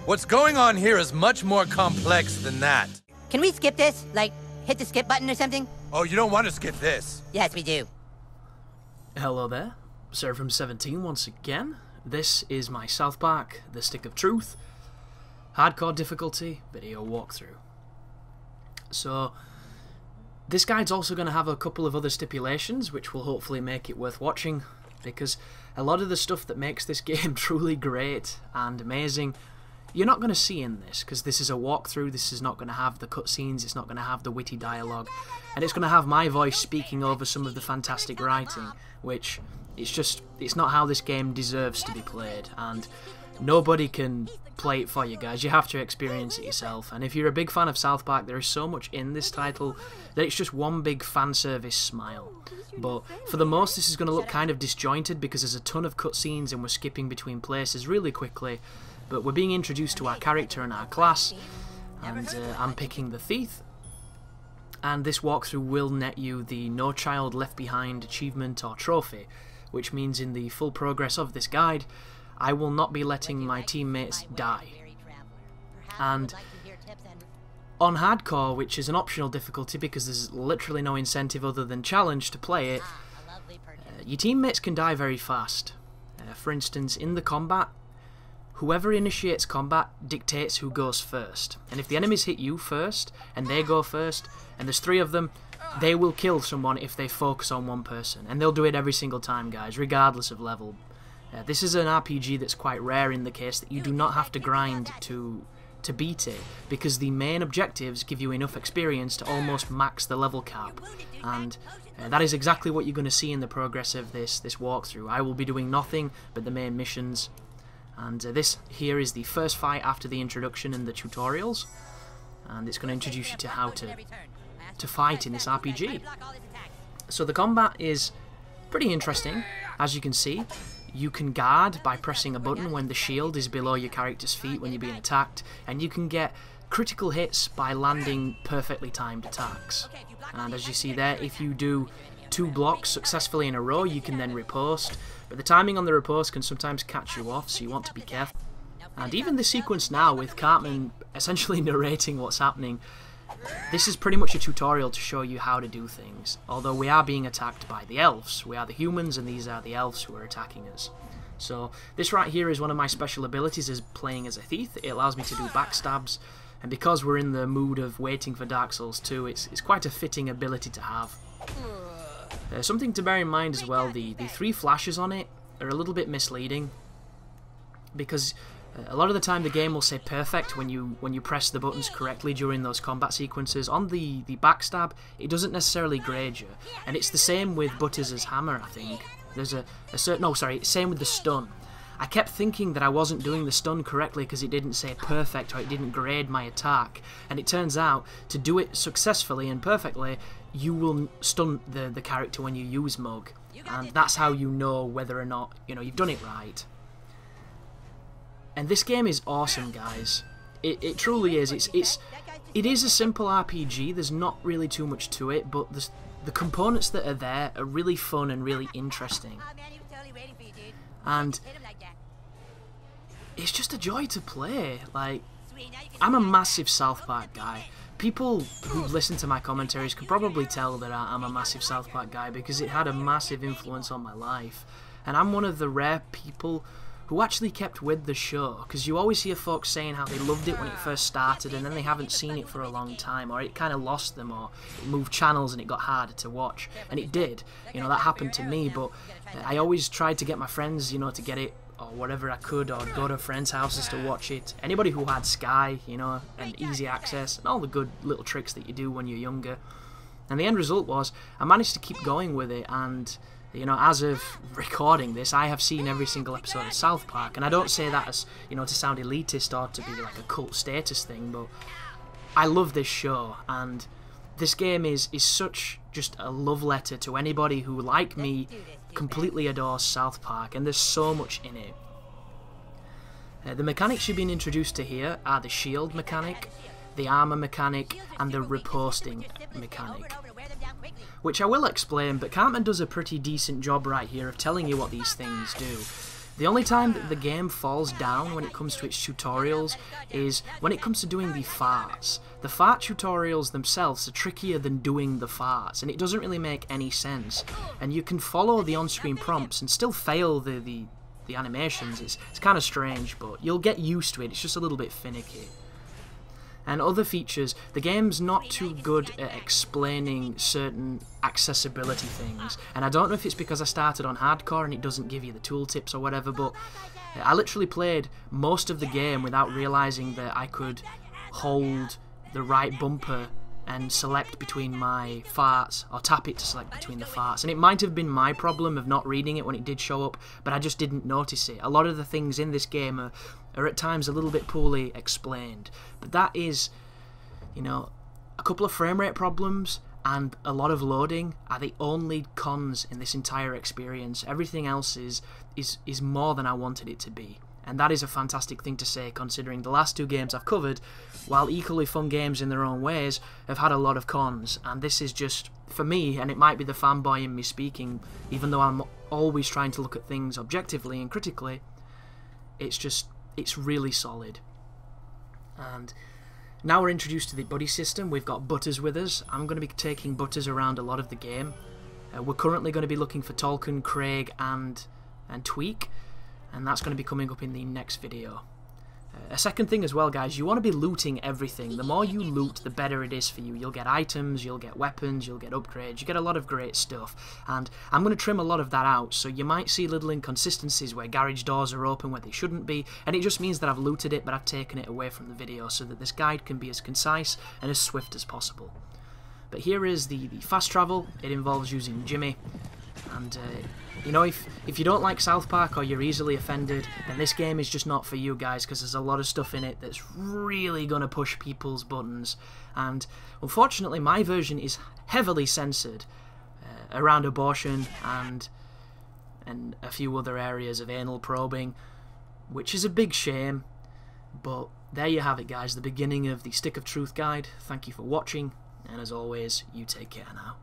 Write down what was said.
What's going on here is much more complex than that. Can we skip this? Like, hit the skip button or something? Oh, you don't want to skip this. Yes, we do. Hello there, Sir from 17 once again. This is my South Park, The Stick of Truth, hardcore difficulty video walkthrough. So, this guide's also going to have a couple of other stipulations, which will hopefully make it worth watching, because a lot of the stuff that makes this game truly great and amazing, you're not going to see in this, because this is a walkthrough. This is not going to have the cutscenes, it's not going to have the witty dialogue, and it's going to have my voice speaking over some of the fantastic writing, which it's not how this game deserves to be played, and nobody can play it for you guys. You have to experience it yourself. And if you're a big fan of South Park, there is so much in this title that it's just one big fan service smile. But for the most, this is going to look kind of disjointed because there's a ton of cutscenes and we're skipping between places really quickly. But we're being introduced to our character and our class, and I'm picking the Thief. And this walkthrough will net you the No Child Left Behind achievement or trophy, which means in the full progress of this guide, I will not be letting my teammates die. And on hardcore, which is an optional difficulty because there's literally no incentive other than challenge to play it, your teammates can die very fast. For instance, in the combat, whoever initiates combat dictates who goes first. And if the enemies hit you first, and they go first, and there's 3 of them, they will kill someone if they focus on one person. And they'll do it every single time, guys, regardless of level. This is an RPG that's quite rare in the case that you do not have to grind to beat it, because the main objectives give you enough experience to almost max the level cap. And that is exactly what you're going to see in the progress of this walkthrough. I will be doing nothing but the main missions. And this here is the first fight after the introduction and the tutorials. And it's going to introduce you to how to fight in this RPG. So the combat is pretty interesting, as you can see. You can guard by pressing a button when the shield is below your character's feet when you're being attacked, and you can get critical hits by landing perfectly timed attacks. And as you see there, if you do 2 blocks successfully in a row, you can then riposte, but the timing on the riposte can sometimes catch you off, so you want to be careful. And even this sequence now, with Cartman essentially narrating what's happening, this is pretty much a tutorial to show you how to do things, although we are being attacked by the elves. We are the humans and these are the elves who are attacking us. So this right here is one of my special abilities, is playing as a thief. It allows me to do backstabs, and because we're in the mood of waiting for Dark Souls 2, it's quite a fitting ability to have. Something to bear in mind as well, the 3 flashes on it are a little bit misleading, because a lot of the time the game will say perfect when you press the buttons correctly during those combat sequences. On the backstab, it doesn't necessarily grade you, and it's the same with Butters' hammer, I think. There's a certain... no, sorry, same with the stun. I kept thinking that I wasn't doing the stun correctly because it didn't say perfect or it didn't grade my attack, and it turns out to do it successfully and perfectly, you will stun the character when you use Mug, and that's how you know whether or not you've done it right. And this game is awesome, guys. It truly is. It is a simple RPG. There's not really too much to it, but the components that are there are really fun and really interesting. And it's just a joy to play. Like, I'm a massive South Park guy. People who listen to my commentaries can probably tell that I'm a massive South Park guy because it had a massive influence on my life. And I'm one of the rare people who actually kept with the show, because you always hear folks saying how they loved it when it first started and then they haven't seen it for a long time, or it kind of lost them, or it moved channels and it got harder to watch. And it did, that happened to me, but I always tried to get my friends, to get it, or whatever I could, or go to friends' houses to watch it. Anybody who had Sky, and easy access, and all the good little tricks that you do when you're younger. And the end result was, I managed to keep going with it, and as of recording this, I have seen every single episode of South Park, and I don't say that as, to sound elitist or to be like a cult status thing, but I love this show, and this game is such just a love letter to anybody who, like me, completely adores South Park, and there's so much in it. The mechanics you've been introduced to here are the shield mechanic, the armor mechanic, and the riposting mechanic, which I will explain, but Cartman does a pretty decent job right here of telling you what these things do. The only time that the game falls down when it comes to its tutorials is when it comes to doing the farts. The fart tutorials themselves are trickier than doing the farts, and it doesn't really make any sense. And you can follow the on-screen prompts and still fail the animations. It's kind of strange, but you'll get used to it. It's just a little bit finicky. And other features, the game's not too good at explaining certain accessibility things. And I don't know if it's because I started on hardcore and it doesn't give you the tooltips or whatever, but I literally played most of the game without realizing that I could hold the right bumper and select between my farts, or tap it to select between the farts. And it might have been my problem of not reading it when it did show up, but I just didn't notice it. A lot of the things in this game are at times a little bit poorly explained. But that is, you know, a couple of frame rate problems and a lot of loading are the only cons in this entire experience. Everything else is more than I wanted it to be. And that is a fantastic thing to say, considering the last two games I've covered, while equally fun games in their own ways, have had a lot of cons. And this is just, for me, and it might be the fanboy in me speaking, even though I'm always trying to look at things objectively and critically, it's really solid. And now we're introduced to the buddy system. We've got Butters with us. I'm going to be taking Butters around a lot of the game. We're currently going to be looking for Tolkien, Craig, and Tweak. And that's going to be coming up in the next video. A second thing as well, guys, you want to be looting everything. The more you loot, the better it is for you. You'll get items, you'll get weapons, you'll get upgrades, you get a lot of great stuff. And I'm going to trim a lot of that out, so you might see little inconsistencies where garage doors are open where they shouldn't be, and it just means that I've looted it, but I've taken it away from the video so that this guide can be as concise and as swift as possible. But here is the fast travel. It involves using Jimmy, and you know, if you don't like South Park or you're easily offended, then this game is just not for you guys, because there's a lot of stuff in it that's really going to push people's buttons. And unfortunately, my version is heavily censored around abortion and a few other areas of anal probing, which is a big shame. But there you have it, guys, the beginning of the Stick of Truth guide. Thank you for watching, and as always, you take care now.